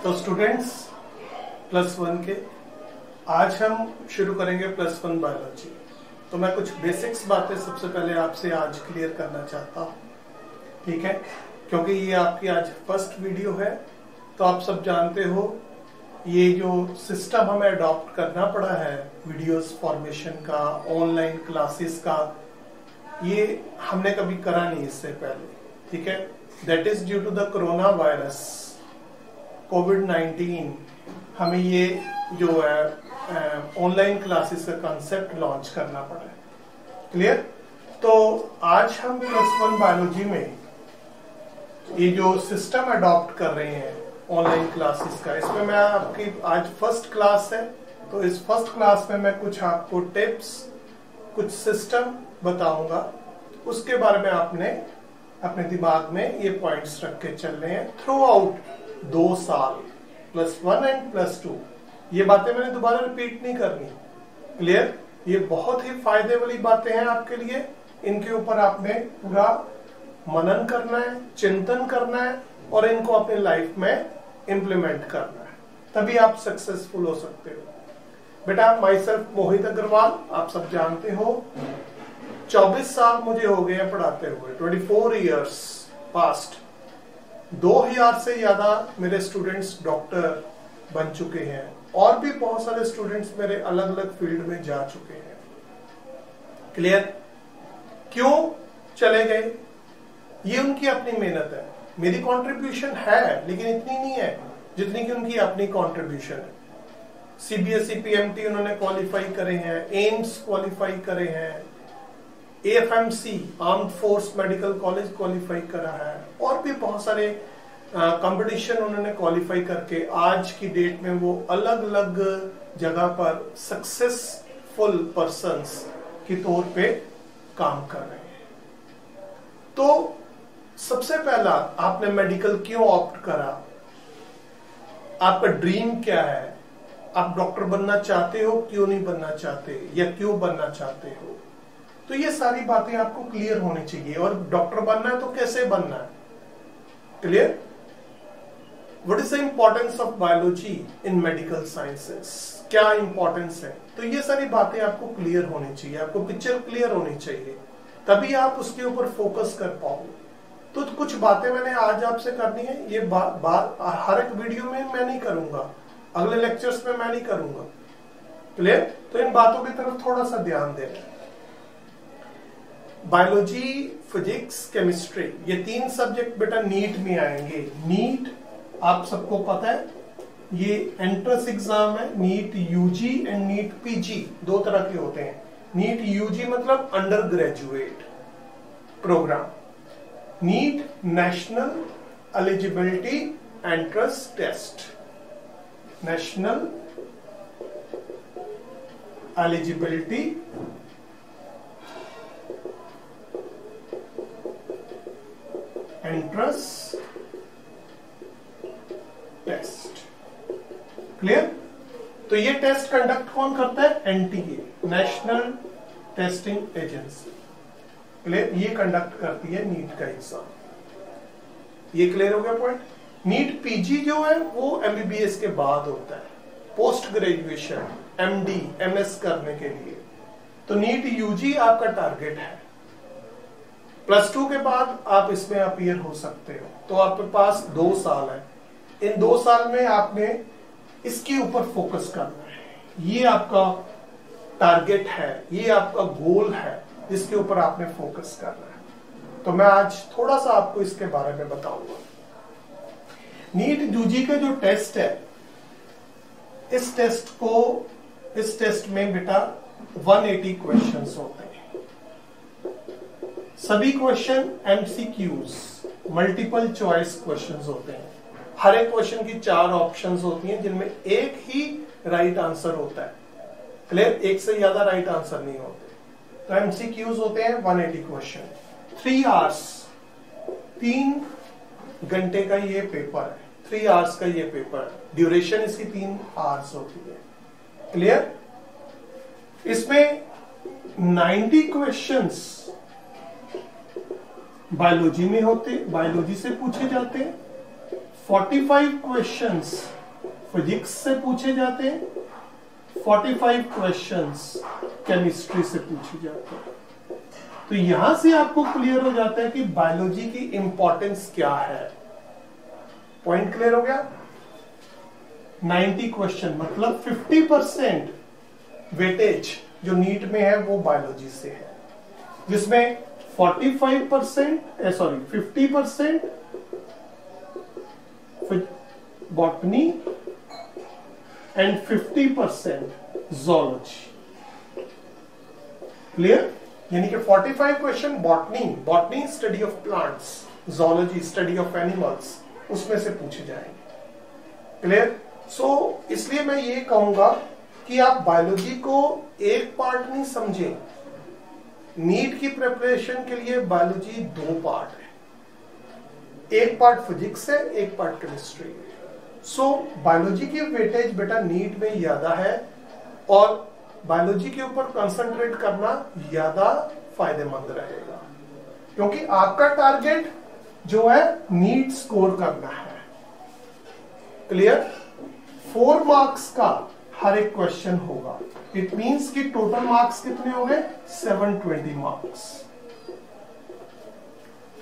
तो students plus one के आज हम शुरू करेंगे प्लस वन बायोलॉजी। तो मैं कुछ बेसिक्स बातें सबसे पहले आपसे आज क्लियर करना चाहता हूँ, ठीक है, क्योंकि ये आपकी आज फर्स्ट वीडियो है। तो आप सब जानते हो ये जो सिस्टम हमें अडॉप्ट करना पड़ा है वीडियोस फॉर्मेशन का, ऑनलाइन क्लासेस का, ये हमने कभी करा नहीं इससे पहले, ठीक है। That is due to the corona virus कोविड-19 हमें ये जो है ऑनलाइन क्लासेस का कॉन्सेप्ट लॉन्च करना पड़ा है। क्लियर? तो आज हम प्लस वन बायोलॉजी में ये जो सिस्टम अडॉप्ट कर रहे हैं ऑनलाइन क्लासेस का, इसमें मैं आपकी आज फर्स्ट क्लास है, तो इस फर्स्ट क्लास में मैं कुछ आपको टिप्स, कुछ सिस्टम बताऊंगा। उसके बारे में आपने अपने दिमाग में ये पॉइंट्स रख के चल रहे हैं थ्रू आउट 2 साल, plus one and plus two. ये बातें मैंने दोबारा रिपीट नहीं करनी। क्लियर? ये बहुत ही फायदे वाली बातें हैं आपके लिए। इनके ऊपर आपने पूरा मनन करना है, चिंतन करना है और इनको अपने लाइफ में इंप्लीमेंट करना है, तभी आप सक्सेसफुल हो सकते हो। बेटा, माई सेल्फ मोहित अग्रवाल, आप सब जानते हो 24 साल मुझे हो गए पढ़ाते हुए, 24 ईयर्स पास्ट। 2000 से ज्यादा मेरे स्टूडेंट्स डॉक्टर बन चुके हैं और भी बहुत सारे स्टूडेंट्स मेरे अलग अलग फील्ड में जा चुके हैं। क्लियर? क्यों चले गए? ये उनकी अपनी मेहनत है। मेरी कंट्रीब्यूशन है लेकिन इतनी नहीं है जितनी कि उनकी अपनी कंट्रीब्यूशन है। सीबीएसई पीएमटी उन्होंने क्वालिफाई करे हैं, एम्स क्वालिफाई करे हैं, AFMC armed force medical college qualify करा है और भी बहुत सारे कंपटीशन उन्होंने क्वालिफाई करके आज की डेट में वो अलग अलग जगह पर सक्सेसफुल पर्संस के तौर पे काम कर रहे हैं। तो सबसे पहला, आपने मेडिकल क्यों ऑप्ट करा? आपका ड्रीम क्या है? आप डॉक्टर बनना चाहते हो, क्यों नहीं बनना चाहते, या क्यों बनना चाहते हो? तो ये सारी बातें आपको क्लियर होनी चाहिए। और डॉक्टर बनना है तो कैसे बनना है? Clear? What is the importance of biology in medical sciences? क्या इंपॉर्टेंस है? तो ये सारी बातें आपको क्लियर होनी चाहिए, आपको पिक्चर क्लियर होनी चाहिए, तभी आप उसके ऊपर फोकस कर पाओगे। तो कुछ बातें मैंने आज आपसे करनी है। ये हर एक वीडियो में मैं नहीं करूंगा, अगले लेक्चर्स में मैं नहीं करूंगा। क्लियर? तो इन बातों की तरफ थोड़ा सा ध्यान देना। बायोलॉजी, फिजिक्स, केमिस्ट्री, ये 3 सब्जेक्ट बेटा नीट में आएंगे। नीट आप सबको पता है, ये एंट्रेंस एग्जाम है। NEET UG and NEET PG 2 तरह के होते हैं। नीट यूजी मतलब under graduate program, NEET national eligibility entrance test, national eligibility entrance test. Clear? तो ये टेस्ट कंडक्ट कौन करता है? NTA, national testing agency. Clear? ये कंडक्ट करती है नीट का एग्जाम। ये क्लियर हो गया पॉइंट? नीट पीजी जो है वो एमबीबीएस के बाद होता है, पोस्ट ग्रेजुएशन एमडी एमएस करने के लिए। तो नीट यूजी आपका टारगेट है। प्लस 2 के बाद आप इसमें अपीयर हो सकते हो। तो आपके पास 2 साल है। इन 2 साल में आपने इसके ऊपर फोकस करना है। ये आपका टारगेट है, ये आपका गोल है, जिसके ऊपर आपने फोकस करना है। तो मैं आज थोड़ा सा आपको इसके बारे में बताऊंगा। नीट यूजी का जो टेस्ट है, इस टेस्ट में बेटा 180 क्वेश्चंस होते हैं। सभी question MCQs, multiple choice questions होते हैं। हर एक क्वेश्चन की 4 ऑप्शंस होती हैं, जिनमें एक ही राइट आंसर होता है। क्लियर? एक से ज्यादा राइट आंसर नहीं होते। तो एमसीक्यूज होते हैं 180 क्वेश्चन, 3 आवर्स, 3 घंटे का ये पेपर है, 3 आवर्स का ये पेपर है। ड्यूरेशन इसकी 3 आवर्स होती है। क्लियर? इसमें 90 क्वेश्चंस बायोलॉजी में होते, बायोलॉजी से पूछे जाते हैं, 45 क्वेश्चंस फिजिक्स से पूछे जाते हैं, 45 क्वेश्चंस केमिस्ट्री से पूछे जाते हैं। तो यहां से आपको क्लियर हो जाता है कि बायोलॉजी की इंपॉर्टेंस क्या है। पॉइंट क्लियर हो गया। 90 क्वेश्चन मतलब 50% वेटेज जो नीट में है वो बायोलॉजी से है, जिसमें 50% बॉटनी एंड 50% जोलॉजी। क्लियर? यानी कि 45 question botany study of plants, zoology study of animals, उसमें से पूछे जाएंगे। क्लियर? सो इसलिए मैं ये कहूंगा कि आप बायोलॉजी को एक पार्ट नहीं समझें। नीट की प्रिपरेशन के लिए बायोलॉजी 2 पार्ट है, एक पार्ट फिजिक्स है, एक पार्ट केमिस्ट्री है। सो बायोलॉजी की वेटेज बेटा नीट में ज्यादा है और बायोलॉजी के ऊपर कंसंट्रेट करना ज्यादा फायदेमंद रहेगा, क्योंकि आपका टारगेट जो है नीट स्कोर करना है। क्लियर? 4 मार्क्स का हर एक क्वेश्चन होगा। इट मींस कि टोटल मार्क्स कितने हो गए? 720 मार्क्स।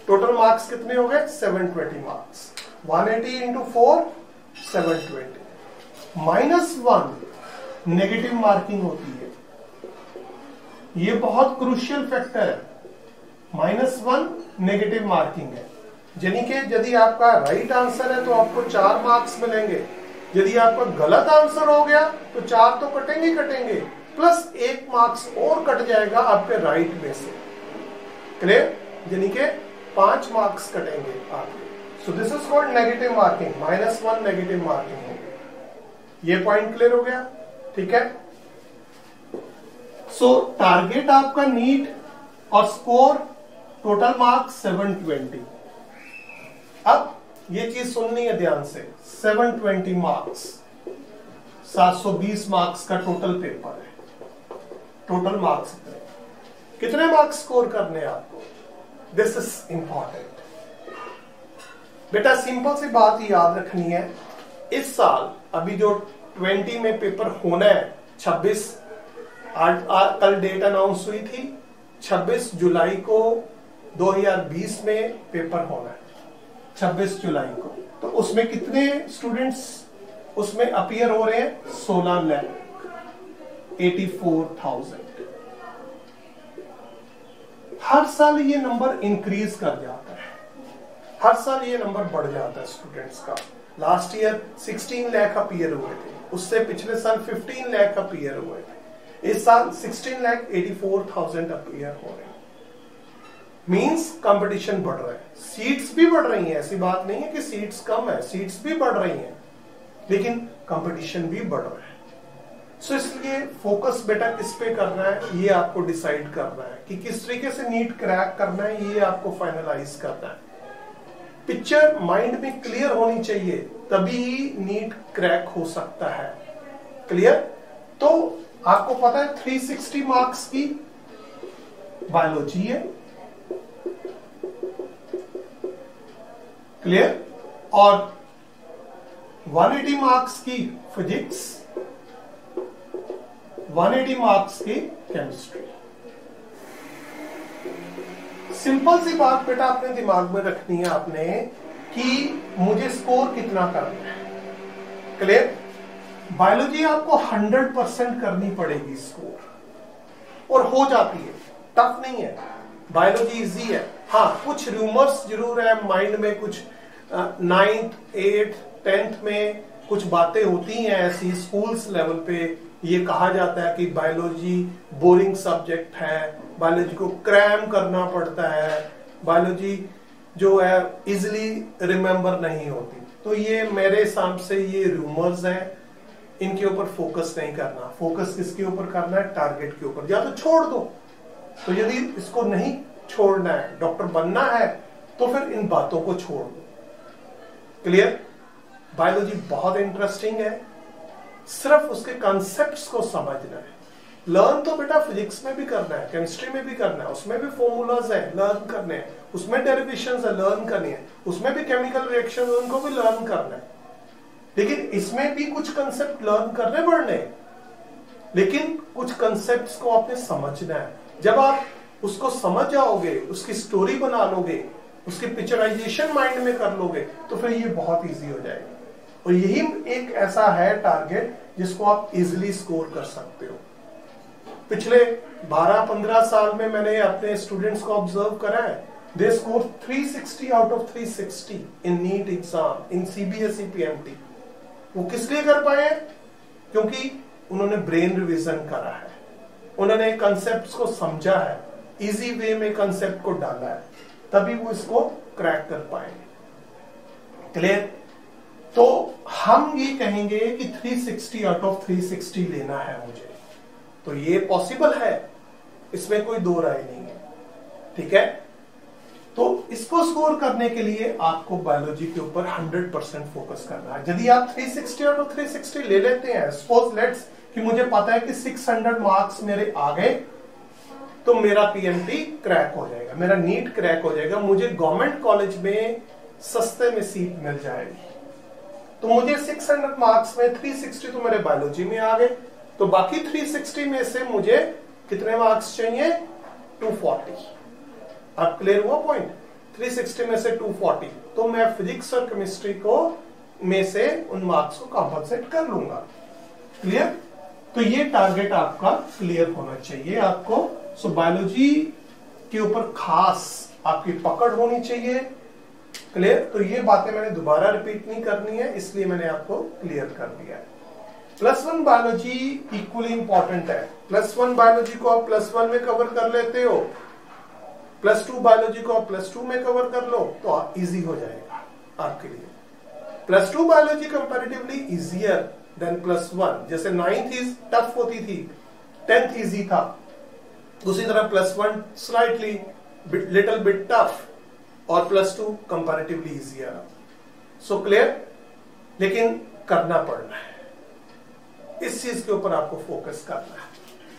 टोटल मार्क्स कितने हो गए? 720 मार्क्स। 180 इंटू 4 720। -1 नेगेटिव मार्किंग होती है, ये बहुत क्रूशियल फैक्टर है। -1 नेगेटिव मार्किंग है, यानी कि यदि आपका राइट आंसर है तो आपको 4 मार्क्स मिलेंगे, यदि आपका गलत आंसर हो गया तो 4 तो कटेंगे प्लस 1 मार्क्स और कट जाएगा आपके राइट में से। क्लियर? यानी कि 5 मार्क्स कटेंगे आपके। So this is called negative marking. -1 negative marking हो गई। ये पॉइंट क्लियर हो गया? ठीक है। सो टारगेट आपका नीट और स्कोर टोटल मार्क्स 720। अब ये चीज सुननी है ध्यान से। 720 मार्क्स, 720 मार्क्स का टोटल पेपर है। टोटल मार्क्स कितने मार्क्स स्कोर करने हैं आपको? दिस इज इंपॉर्टेंट बेटा। सिंपल सी बात याद रखनी है, इस साल अभी जो 20 में पेपर होना है, 26 कल डेट अनाउंस हुई थी, 26 जुलाई को 2020 में पेपर होना है, 26 जुलाई को। तो उसमें कितने स्टूडेंट्स उसमें अपीयर हो रहे हैं? 16,84,000। हर साल ये नंबर इंक्रीज कर जाता है, हर साल ये नंबर बढ़ जाता है स्टूडेंट्स का। लास्ट ईयर 16 लाख अपीयर हुए थे, उससे पिछले साल 15 लाख अपीयर हुए थे, इस साल 16,84,000 अपीयर हो रहे हैं। मींस कंपटीशन बढ़ रहा है, सीट्स भी बढ़ रही हैं। ऐसी बात नहीं है कि सीट्स कम है, सीट्स भी बढ़ रही हैं, लेकिन कंपटीशन भी बढ़ रहा है। सो इसलिए फोकस बेटा किस पे करना है, ये आपको डिसाइड करना है कि किस तरीके से नीट क्रैक करना है, ये आपको फाइनलाइज करना है। पिक्चर माइंड में क्लियर होनी चाहिए, तभी नीट क्रैक हो सकता है। क्लियर? तो आपको पता है 360 मार्क्स की बायोलॉजी है। क्लियर? और 180 मार्क्स की फिजिक्स, 180 मार्क्स की केमिस्ट्री। सिंपल सी बात बेटा अपने दिमाग में रखनी है आपने कि मुझे स्कोर कितना करना है। क्लियर? बायोलॉजी आपको 100% करनी पड़ेगी स्कोर, और हो जाती है, टफ नहीं है। बायोलॉजी इजी है। हाँ, कुछ रूमर्स जरूर है माइंड में, कुछ 9th 8th 10th में कुछ बातें होती हैं ऐसी, स्कूल्स लेवल पे ये कहा जाता है कि बायोलॉजी बोरिंग सब्जेक्ट है, बायोलॉजी को क्रैम करना पड़ता है, बायोलॉजी जो है इजिली रिमेंबर नहीं होती। तो ये मेरे हिसाब से ये रूमर्स हैं, इनके ऊपर फोकस नहीं करना। फोकस किसके ऊपर करना है? टारगेट के ऊपर। या तो छोड़ दो, तो यदि इसको नहीं छोड़ना है, डॉक्टर बनना है, तो फिर इन बातों को छोड़ दो। क्लियर? बायोलॉजी बहुत इंटरेस्टिंग है, सिर्फ उसके कॉन्सेप्ट्स को समझना है। लर्न तो बेटा फिजिक्स में भी करना है, केमिस्ट्री में भी करना है, उसमें भी फॉर्मूलाज है लर्न करने हैं, उसमें डेरिवेशंस है लर्न करनी है, उसमें भी केमिकल रिएक्शन उनको भी लर्न करना है। लेकिन इसमें भी कुछ कंसेप्ट लर्न करने पड़ने, लेकिन कुछ कंसेप्ट्स को आपने समझना है। जब आप उसको समझ जाओगे, उसकी स्टोरी बना लोगे, उसकी पिक्चराइजेशन माइंड में कर लोगे, तो फिर ये बहुत इजी हो जाएगा। और यही एक ऐसा है टारगेट जिसको आप इजिली स्कोर कर सकते हो। पिछले 12-15 साल में मैंने अपने स्टूडेंट्स को ऑब्जर्व करा है, they score 360 out of 360 in NEET exam, in CBSE PMT. वो किस लिए कर पाए हैं? क्योंकि उन्होंने ब्रेन रिवीजन करा है, उन्होंने कंसेप्ट्स को समझा है, इजी वे में कंसेप्ट को डाला है, तभी वो इसको क्रैक कर पाएंगे। क्लियर? तो हम ये कहेंगे कि 360 आउट ऑफ 360 लेना है मुझे, तो ये पॉसिबल है, इसमें कोई दो राय नहीं है। ठीक है, तो इसको स्कोर करने के लिए आपको बायोलॉजी के ऊपर 100% फोकस करना है। यदि आप 360 आउट ऑफ 360 ले लेते हैं, सपोज लेट्स कि मुझे पता है कि 600 मार्क्स मेरे आ गए, तो मेरा पीएमटी क्रैक हो जाएगा, मेरा नीट क्रैक हो जाएगा, मुझे गवर्नमेंट कॉलेज में सस्ते में सीट मिल जाएगी। तो मुझे 600 मार्क्स में 360 तो मेरे बायोलॉजी में आ गए, तो बाकी 360 में से मुझे कितने मार्क्स चाहिए? 240। अब क्लियर हुआ पॉइंट? 360 में से 240, तो मैं फिजिक्स और केमिस्ट्री को में से उन मार्क्स को कंपनसेट कर लूंगा। क्लियर? तो ये टारगेट आपका क्लियर होना चाहिए आपको। सो बायोलॉजी के ऊपर खास आपकी पकड़ होनी चाहिए। क्लियर? तो ये बातें मैंने दोबारा रिपीट नहीं करनी है, इसलिए मैंने आपको क्लियर कर दिया है। +1 बायोलॉजी इक्वली इंपॉर्टेंट है। +1 बायोलॉजी को आप +1 में कवर कर लेते हो, +2 बायोलॉजी को आप +2 में कवर कर लो, तो इजी हो जाएगा आपके लिए। +2 बायोलॉजी कंपैरेटिवली इजियर देन +1। जैसे 9th टफ होती थी, 10th इजी था, उसी तरह +1 स्लाइटली लिटिल बिट टफ और +2 कंपैरेटिवली इजियर। So clear? लेकिन करना पड़ना है, इस चीज के ऊपर आपको फोकस करना है।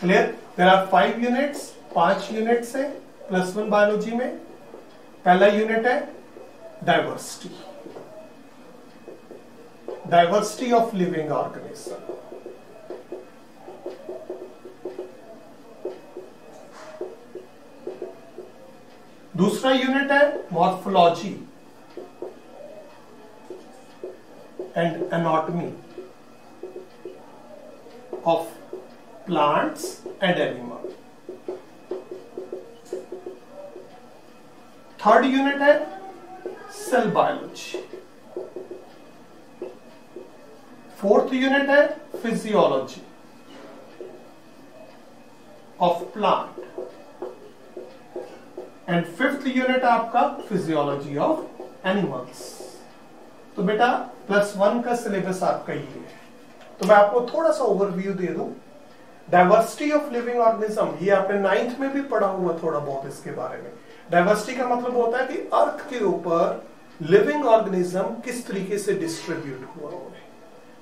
Clear? There are 5 units, 5 units है +1 बायोलॉजी में। पहला यूनिट है diversity, diversity of living organism. दूसरा यूनिट है morphology and anatomy of plants and animals. Third unit है सेल बायोलॉजी। फोर्थ यूनिट है physiology of plant and fifth unit आपका physiology of animals. तो बेटा +1 का सिलेबस आपका ये है। तो मैं आपको थोड़ा सा ओवरव्यू दे दूं। डाइवर्सिटी ऑफ लिविंग ऑर्गेनिज्म, ये आपने 9th में भी पढ़ा हुआ थोड़ा बहुत इसके बारे में। डाइवर्सिटी का मतलब होता है कि अर्थ के ऊपर लिविंग ऑर्गेनिज्म किस तरीके से डिस्ट्रीब्यूट हुआ है,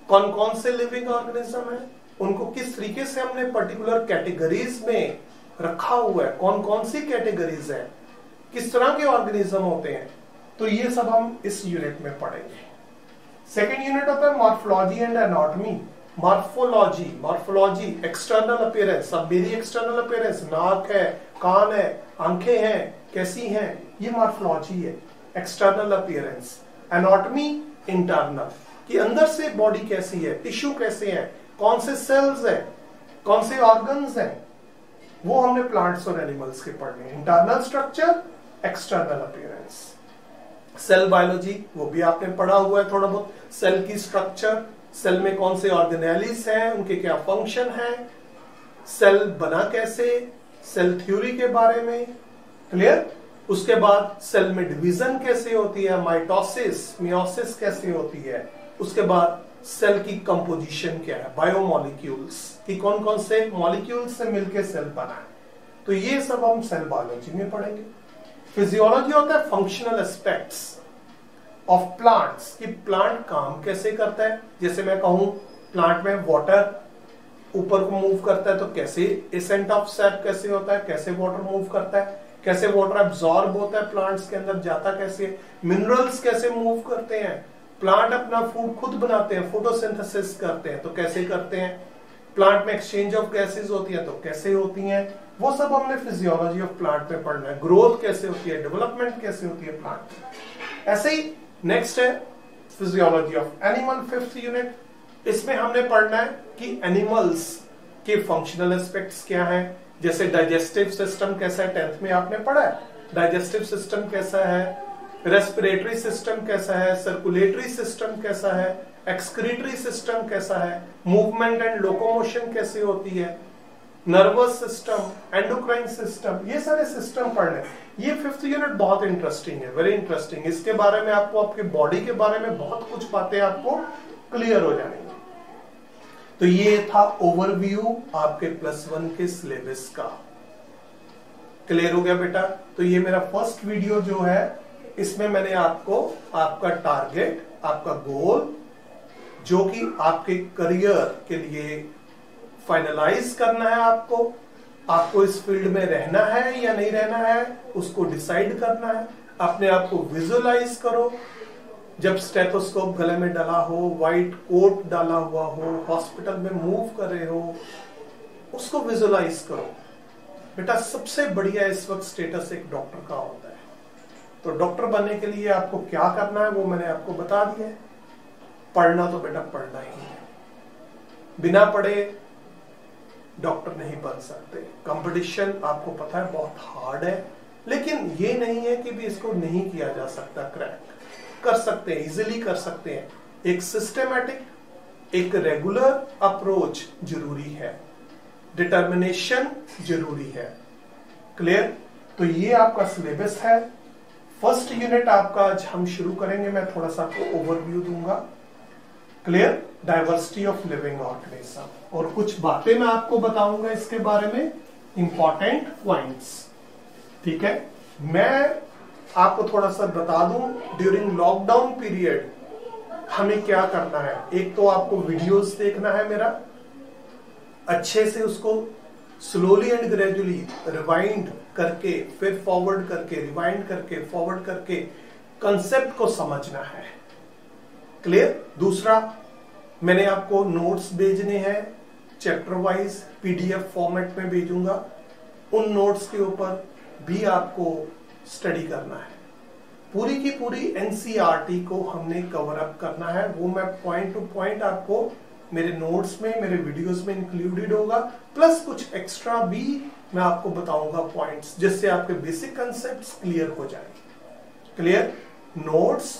कौन कौन से लिविंग ऑर्गेनिज्म है, उनको किस तरीके से हमने पर्टिकुलर कैटेगरीज में रखा हुआ है, कौन कौन सी कैटेगरीज है, किस तरह के ऑर्गेनिज्म होते हैं। तो ये सब हम इस यूनिट में पढ़ेंगे। सेकेंड यूनिट होता है morphology and anatomy. Morphology, morphology external appearance, अब मेरी एक्सटर्नल अपीयरेंस नाक है, कान है, आंखें हैं, कैसी हैं, ये मॉर्फोलॉजी है, एक्सटर्नल अपीयरेंस। एनाटॉमी इंटरनल, कि अंदर से बॉडी कैसी है, टिश्यू कैसे हैं, कौन से सेल्स हैं, कौन से ऑर्गन्स हैं, वो हमने प्लांट्स और एनिमल्स के पढ़ने। Internal structure, external appearance. Cell biology, वो भी आपने पढ़ा हुआ है थोड़ा बहुत, सेल की स्ट्रक्चर, सेल में कौन से ऑर्गेनेलिस हैं, उनके क्या फंक्शन है, सेल बना कैसे, सेल थ्योरी के बारे में। क्लियर? उसके बाद सेल में डिवीजन कैसे होती है, माइटोसिस, मियोसिस कैसे होती है। उसके बाद सेल की कंपोजिशन क्या है, बायोमोलिक्यूल्स, कि कौन कौन से मॉलिक्यूल्स से मिलकर सेल बना है। तो ये सब हम सेल बायोलॉजी में पढ़ेंगे। फिजियोलॉजी होता है फंक्शनल एस्पेक्ट्स ऑफ प्लांट्स, कि प्लांट काम कैसे करता है। जैसे मैं कहूं प्लांट में वाटर ऊपर को मूव करता है तो कैसे एसेंट ऑफ सैप कैसे होता है, कैसे वाटर मूव करता है, कैसे वाटर एब्जॉर्ब होता है प्लांट्स के अंदर, जाता कैसे, मिनरल्स कैसे मूव करते हैं, प्लांट अपना फूड खुद बनाते हैं, फोटोसिंथेसिस करते हैं तो कैसे करते हैं, प्लांट में एक्सचेंज ऑफ गैसेस होती है तो कैसे होती हैं, वो सब हमने फिजियोलॉजी ऑफ प्लांट में पढ़ना है। ग्रोथ कैसे होती है, डेवलपमेंट कैसे होती है प्लांट में। ऐसे ही नेक्स्ट है physiology of animal, 5th unit. इसमें हमने पढ़ना है कि एनिमल्स के फंक्शनल एस्पेक्ट्स क्या हैं, जैसे डाइजेस्टिव सिस्टम कैसा है, 10th में आपने पढ़ा है डाइजेस्टिव सिस्टम कैसा है, रेस्पिरेटरी सिस्टम कैसा है, सर्कुलेटरी सिस्टम कैसा है, एक्सक्रीटरी सिस्टम कैसा है, मूवमेंट एंड लोकोमोशन कैसे होती है, नर्वस सिस्टम, एंडोक्राइन सिस्टम, ये सारे सिस्टम पढ़ने। ये 5th यूनिट बहुत इंटरेस्टिंग है, वेरी इंटरेस्टिंग। इसके बारे में आपको, आपके बॉडी के बारे में बहुत कुछ बातें आपको क्लियर हो जाएंगी। तो ये था ओवरव्यू आपके +1 के सिलेबस का। क्लियर हो गया बेटा? तो ये मेरा फर्स्ट वीडियो जो है, इसमें मैंने आपको आपका टारगेट, आपका गोल, जो कि आपके करियर के लिए फाइनलाइज करना है, आपको इस फील्ड में रहना है या नहीं रहना है, उसको डिसाइड करना है। अपने आप को विजुअलाइज करो, जब स्टेथोस्कोप गले में डाला हो, व्हाइट कोट डाला हुआ हो, हॉस्पिटल में मूव कर रहे हो, उसको विजुअलाइज करो। बेटा सबसे बढ़िया इस वक्त स्टेटस एक डॉक्टर का होता है, तो डॉक्टर बनने के लिए आपको क्या करना है वो मैंने आपको बता दिया है। पढ़ना तो बेटा पढ़ना ही है, बिना पढ़े डॉक्टर नहीं बन सकते। कंपटीशन आपको पता है बहुत हार्ड है, लेकिन ये नहीं है कि भी इसको नहीं किया जा सकता, क्रैक कर सकते हैं, इजीली कर सकते हैं। एक सिस्टेमैटिक, एक रेगुलर अप्रोच जरूरी है, डिटर्मिनेशन जरूरी है। क्लियर? तो ये आपका सिलेबस है। फर्स्ट यूनिट आपका आज हम शुरू करेंगे, मैं थोड़ा सा आपको ओवरव्यू दूंगा। Clear? Diversity of living organism, और कुछ बातें मैं आपको बताऊंगा इसके बारे में, इंपॉर्टेंट पॉइंट्स। ठीक है? मैं आपको थोड़ा सा बता दूं, ड्यूरिंग लॉकडाउन पीरियड हमें क्या करना है। एक तो आपको वीडियोस देखना है मेरा, अच्छे से उसको स्लोली एंड ग्रेजुअली रिवाइंड करके, फिर फॉरवर्ड करके, रिवाइंड करके, फॉरवर्ड करके कंसेप्ट को समझना है। क्लियर? दूसरा, मैंने आपको नोट्स भेजने हैं चैप्टर वाइज, पीडीएफ फॉर्मेट में भेजूंगा। उन नोट्स के ऊपर भी आपको स्टडी करना है। पूरी की पूरी एनसीईआरटी को हमने कवर अप करना है, वो मैं पॉइंट टू पॉइंट आपको मेरे नोट्स में, मेरे वीडियोस में इंक्लूडेड होगा, प्लस कुछ एक्स्ट्रा भी मैं आपको बताऊंगा पॉइंट्स, जिससे आपके बेसिक कंसेप्ट्स क्लियर हो जाएंगे। क्लियर? नोट्स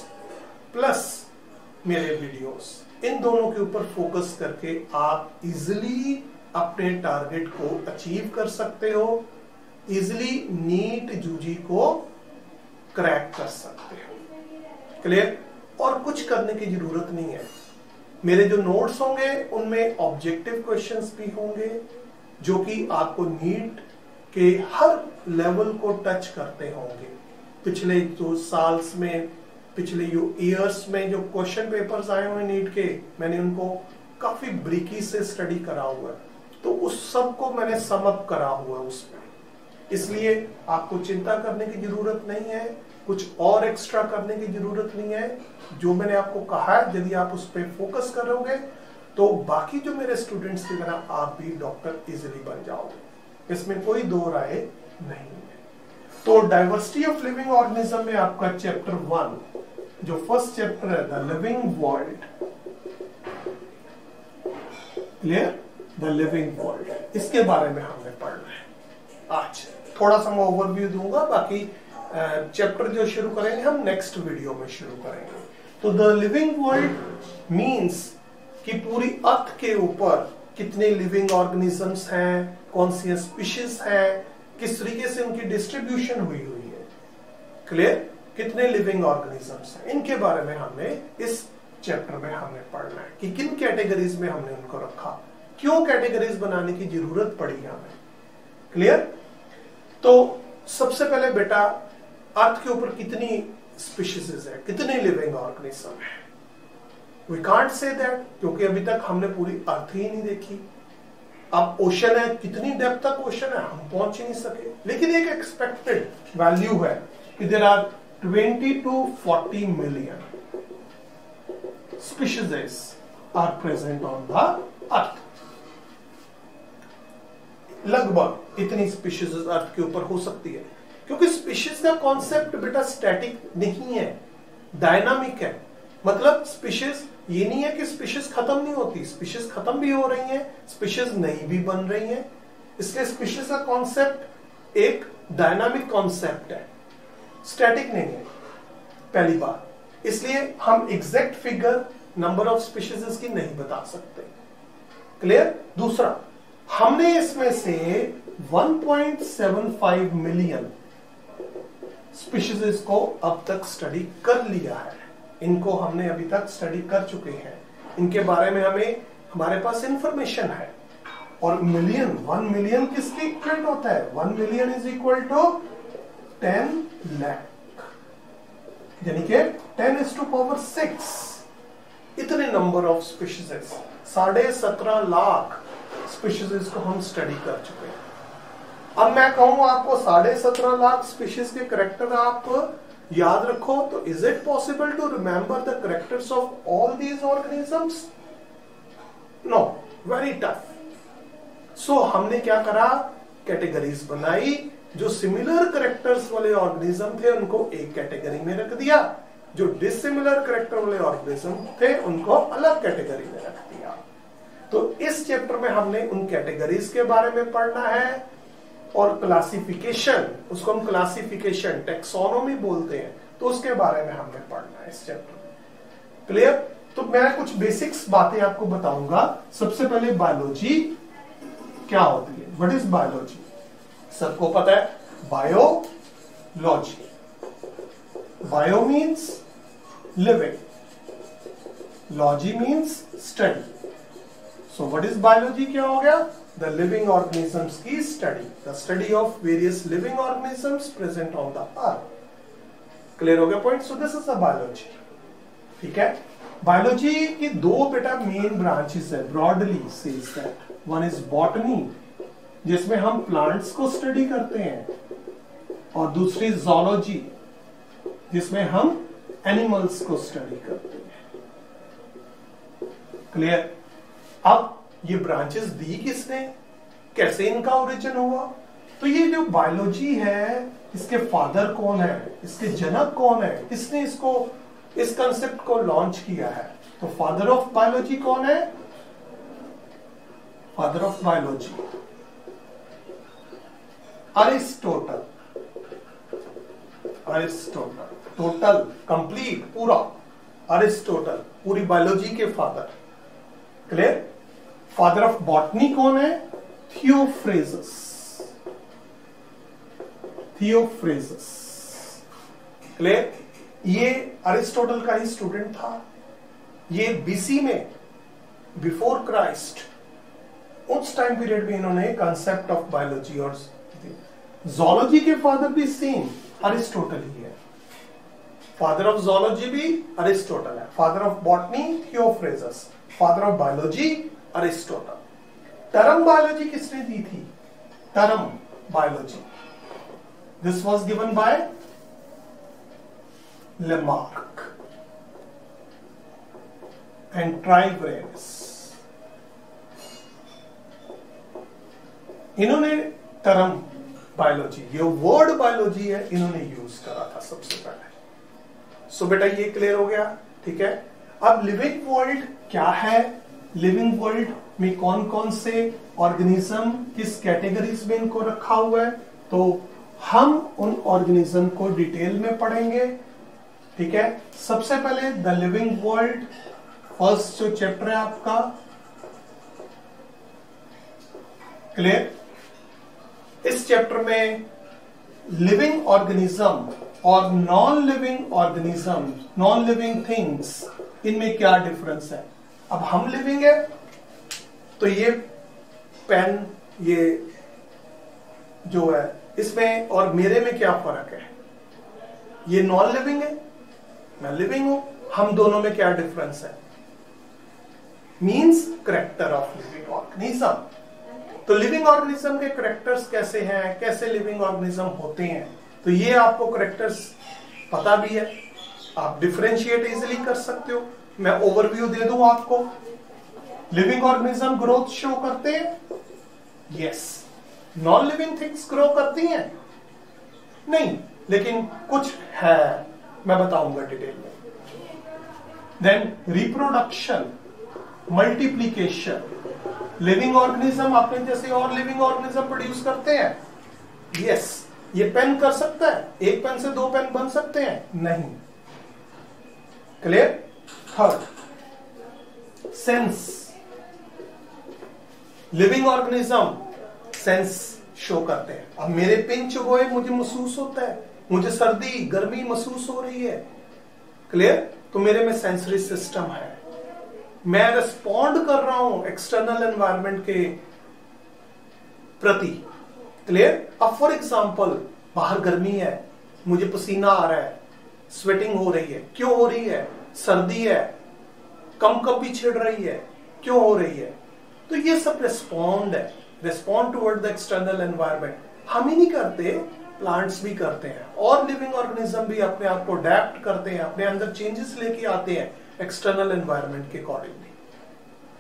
प्लस मेरे वीडियोस, इन दोनों के ऊपर फोकस करके आप इजिली अपने टारगेट को अचीव कर सकते हो, इजिली नीट यूजी को क्रैक कर सकते हो। क्लियर? और कुछ करने की जरूरत नहीं है। मेरे जो नोट्स होंगे उनमें ऑब्जेक्टिव क्वेश्चंस भी होंगे, जो कि आपको नीट के हर लेवल को टच करते होंगे। पिछले जो साल्स में, पिछले जो ईयर्स में जो क्वेश्चन पेपर्स आए हुए नीट के, मैंने उनको काफी ब्रीकी से स्टडी करा हुआ है, तो उस सब को मैंने सम अप करा हुआ है उसमें। इसलिए आपको चिंता करने की जरूरत नहीं है, कुछ और एक्स्ट्रा करने की जरूरत नहीं है। जो मैंने आपको कहा है, यदि आप उस पर फोकस करोगे तो बाकी जो मेरे स्टूडेंट्स की तरह आप भी डॉक्टर इजीली बन जाओगे, इसमें कोई दो राय नहीं है। तो डाइवर्सिटी ऑफ लिविंग ऑर्गेनिज्म में आपका चैप्टर 1, जो फर्स्ट चैप्टर है, the living world. Clear? The living world, इसके बारे में हमने पढ़ना है आज। थोड़ा सा मैं ओवरव्यू दूंगा, बाकी चैप्टर जो शुरू करेंगे हम नेक्स्ट वीडियो में शुरू करेंगे। तो द लिविंग वर्ल्ड मींस कि पूरी अर्थ के ऊपर कितने लिविंग ऑर्गेनिजम्स हैं, कौन सी स्पीशीज हैं, किस तरीके से उनकी डिस्ट्रीब्यूशन हुई है। क्लियर? कितने लिविंग ऑर्गेनिजम्स हैं, इनके बारे में हमने इस चैप्टर में हमने पढ़ना है कि किन कैटेगरीज में हमने उनको रखा, क्यों कैटेगरीज बनाने की जरूरत पड़ी हमें। क्लियर? तो सबसे पहले बेटा, अर्थ के ऊपर कितनी स्पीशीज है, कितने लिविंग ऑर्गेनिज्म है। वी कांट से दैट, क्योंकि अभी तक हमने पूरी अर्थ ही नहीं देखी। अब ओशन है, कितनी डेप्थ तक ओशन है हम पहुंच ही नहीं सके, लेकिन एक एक्सपेक्टेड वैल्यू है कि there are 20 to 40 million species are present on the earth। लगभग इतनी स्पीशीज अर्थ के ऊपर हो सकती है, क्योंकि स्पीशीज का कॉन्सेप्ट बेटा स्टैटिक नहीं है, डायनामिक है। मतलब स्पीशीज ये नहीं है कि स्पीशीज खत्म नहीं होती, स्पीशीज खत्म भी हो रही हैं, स्पीशीज नई भी बन रही हैं। इसलिए स्पीशीज का कॉन्सेप्ट एक डायनामिक कॉन्सेप्ट है, स्टैटिक नहीं है, पहली बात। इसलिए हम exact figure number of species की नहीं बता सकते। क्लियर? दूसरा, हमने इसमें से 1.75 मिलियन स्पीशीज को अब तक स्टडी कर लिया है। इनको हमने अभी तक स्टडी कर चुके हैं, इनके बारे में हमारे पास इंफॉर्मेशन है। और मिलियन, 1 मिलियन किसके इक्वल होता है? 1 million is equal to 10 lakh, यानी कि 10⁻⁶। इतने number of species, 17.5 lakh species को हम स्टडी कर चुके हैं। अब मैं कहूं आपको 17.5 लाख स्पीशीज के करेक्टर आप याद रखो, तो is it possible to remember the characters of all these organisms? No, very tough. So हमने क्या करा, कैटेगरीज बनाई, जो सिमिलर करेक्टर्स वाले ऑर्गेनिज्म थे उनको एक कैटेगरी में रख दिया, जो डिसिमिलर करेक्टर वाले ऑर्गेनिज्म थे उनको अलग कैटेगरी में रख दिया। तो इस चैप्टर में हमने उन कैटेगरीज के बारे में पढ़ना है, और क्लासिफिकेशन, उसको हम क्लासिफिकेशन टेक्सोनोमी बोलते हैं, तो उसके बारे में हमने पढ़ना है इस चैप्टर में। क्लियर? तो मैं कुछ बेसिक्स बातें आपको बताऊंगा। सबसे पहले बायोलॉजी क्या होती है, व्हाट इज बायोलॉजी? सबको पता है, biology, bio means living, logy means study. So what is biology क्या हो गया? The living organisms की study, the study of various living organisms present on the earth। Clear हो गया point? So this is the biology। ठीक है? Biology की दो बेटा मेन ब्रांचेस है, broadly says that. One is botany, जिसमें हम प्लांट्स को स्टडी करते हैं, और दूसरी zoology, जिसमें हम एनिमल्स को स्टडी करते हैं। क्लियर? अब ये ब्रांचेस दी किसने, कैसे इनका ओरिजिन हुआ? तो ये जो बायोलॉजी है, इसके फादर कौन है, इसके जनक कौन है, किसने इसको, इस कंसेप्ट को लॉन्च किया है? तो फादर ऑफ बायोलॉजी कौन है? Father of biology Aristotle. Aristotle, total, complete, पूरा, अरिस्टोटल, पूरी बायोलॉजी के father. Clear? Father of botany कौन है? थियोफ्रेजस। थियोफ्रेजस। क्लियर? ये अरिस्टोटल का ही स्टूडेंट था। ये बीसी में, बिफोर क्राइस्ट, उस टाइम पीरियड में इन्होंने कंसेप्ट ऑफ बायोलॉजी और ज़ूलॉजी के फादर भी सेम अरिस्टोटल ही है। फादर ऑफ ज़ूलॉजी भी अरिस्टोटल है, father of botany Theophrastus, father of biology Aristotle. Term biology किसने दी थी? Term biology, this was given by Lamarck and Treviranus. इन्होंने टर्म बायोलॉजी, ये वर्ड बायोलॉजी है, इन्होंने यूज करा था सबसे पहले। सो बेटा ये क्लियर हो गया। ठीक है? अब लिविंग वर्ल्ड क्या है, लिविंग वर्ल्ड में कौन कौन से ऑर्गेनिज्म किस कैटेगरीज में इनको रखा हुआ है, तो हम उन ऑर्गेनिज्म को डिटेल में पढ़ेंगे। ठीक है? सबसे पहले द लिविंग वर्ल्ड, फर्स्ट जो चैप्टर है आपका। क्लियर? इस चैप्टर में लिविंग ऑर्गेनिज्म और non living organism, non living things, इनमें क्या डिफरेंस है। अब हम लिविंग है तो ये पेन, ये जो है इसमें और मेरे में क्या फर्क है? ये नॉन लिविंग है, मैं लिविंग हूं, हम दोनों में क्या डिफरेंस है? Means character of living organism. तो लिविंग ऑर्गेनिज्म के करेक्टर्स कैसे हैं, कैसे लिविंग ऑर्गेनिज्म होते हैं, तो ये आपको करेक्टर्स पता भी है, आप डिफरेंशिएट इजीली कर सकते हो। मैं ओवरव्यू दे दूं आपको। लिविंग ऑर्गेनिज्म ग्रोथ शो करते हैं, yes. Non living things grow करती हैं, नहीं, लेकिन कुछ है, मैं बताऊंगा डिटेल में। Then reproduction, multiplication, living organism अपने जैसे और लिविंग ऑर्गेनिज्म प्रोड्यूस करते हैं, यस। ये पेन कर सकता है, एक पेन से 2 पेन बन सकते हैं, नहीं। Clear? Third, sense, living organism sense show करते हैं। अब मेरे पिंच हुए, मुझे महसूस होता है, मुझे सर्दी गर्मी महसूस हो रही है, क्लियर? तो मेरे में सेंसरी सिस्टम है, मैं रिस्पॉन्ड कर रहा हूं एक्सटर्नल एनवायरनमेंट के प्रति, क्लियर? अब फॉर एग्जांपल बाहर गर्मी है, मुझे पसीना आ रहा है, स्वेटिंग हो रही है, क्यों हो रही है? सर्दी है, कंपकपी छिड़ रही है, क्यों हो रही है? तो ये सब रिस्पॉन्ड है, respond toward the external environment. हम ही नहीं करते, प्लांट्स भी करते हैं, और लिविंग ऑर्गेनिज्म भी अपने आप को अडेप्ट करते हैं, अपने अंदर चेंजेस लेके आते हैं एक्सटर्नल एनवायरनमेंट के अकॉर्डिंगली,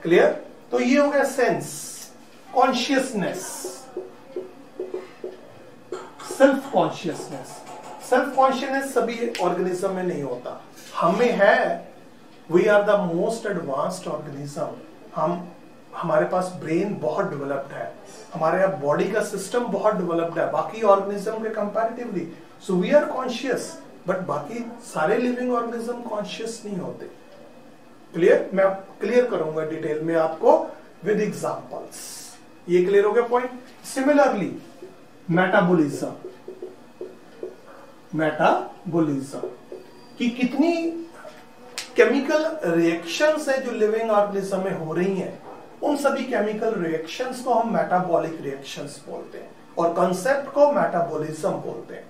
क्लियर? तो ये हो गया sense. Consciousness, self consciousness. Self consciousness सभी ऑर्गेनिज्म में नहीं होता, हमें है। We are the most advanced organism. हमारे पास ब्रेन बहुत डेवलप्ड है, हमारे यहाँ बॉडी का सिस्टम बहुत डेवलप्ड है बाकी ऑर्गेनिज्म के comparatively. So we are conscious, but बाकी सारे लिविंग ऑर्गेनिज्म कॉन्शियस नहीं होते, क्लियर? मैं क्लियर करूंगा डिटेल में आपको विद एग्जांपल्स। ये क्लियर हो गया पॉइंट? सिमिलरली मेटाबॉलिज्म, मेटाबॉलिज्म की कितनी केमिकल रिएक्शंस है जो लिविंग ऑर्गेनिज्म में हो रही हैं, उन सभी केमिकल रिएक्शंस को हम मेटाबॉलिक रिएक्शंस बोलते हैं, और कंसेप्ट को मेटाबॉलिज्म बोलते हैं,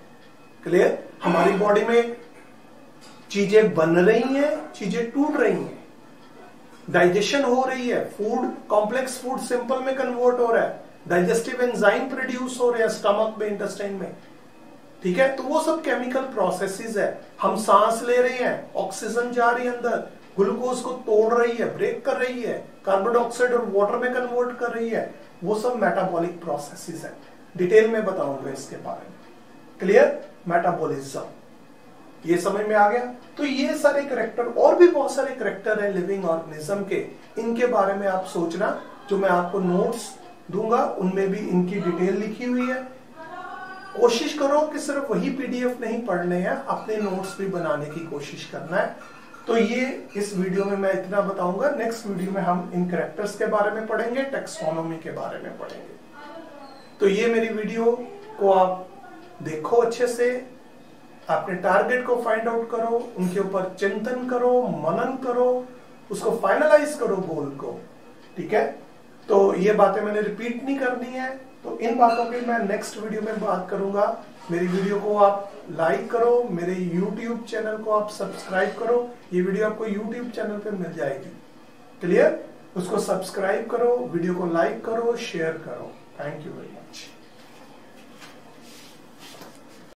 क्लियर? हमारी बॉडी में चीजें बन रही हैं, चीजें टूट रही हैं, डाइजेशन हो रही है, फूड कॉम्प्लेक्स फूड सिंपल में कन्वर्ट हो रहा है, डाइजेस्टिव एंजाइम प्रोड्यूस हो रहे हैं स्टमक में, इंटेस्टाइन में, ठीक है? तो वो सब केमिकल प्रोसेसेस है। हम सांस ले रहे हैं, ऑक्सीजन जा रही है अंदर, ग्लूकोज को तोड़ रही है, ब्रेक कर रही है, कार्बन डाइऑक्साइड और वाटर में कन्वर्ट कर रही है, वो सब मेटाबॉलिक प्रोसेसेस है। डिटेल में बताऊंगा इसके बारे में, क्लियर? मेटाबॉलिज्म, ये समझ में आ गया? तो ये सारे कैरेक्टर, और भी बहुत सारे कैरेक्टर हैं लिविंग ऑर्गेनिज्म के, इनके बारे में आप सोचना। जो मैं आपको नोट्स दूंगा उनमें भी इनकी डिटेल लिखी हुई है। कोशिश करो कि सिर्फ वही पीडीएफ नहीं पढ़ने हैं, अपने नोट्स भी बनाने की कोशिश करना है। तो ये इस वीडियो में मैं इतना बताऊंगा। नेक्स्ट वीडियो में हम इन कैरेक्टर्स के बारे में पढ़ेंगे, टेक्सोनोमी के बारे में पढ़ेंगे। तो ये मेरी वीडियो को आप देखो अच्छे से, अपने टारगेट को फाइंड आउट करो, उनके ऊपर चिंतन करो, मनन करो, उसको फाइनलाइज करो गोल को, ठीक है? तो ये बातें मैंने रिपीट नहीं करनी है, तो इन बातों की मैं नेक्स्ट वीडियो में बात करूंगा। मेरी वीडियो को आप लाइक करो, मेरे YouTube चैनल को आप सब्सक्राइब करो, ये वीडियो आपको YouTube चैनल पे मिल जाएगी, क्लियर? उसको सब्सक्राइब करो, वीडियो को लाइक करो, शेयर करो। Thank you very much.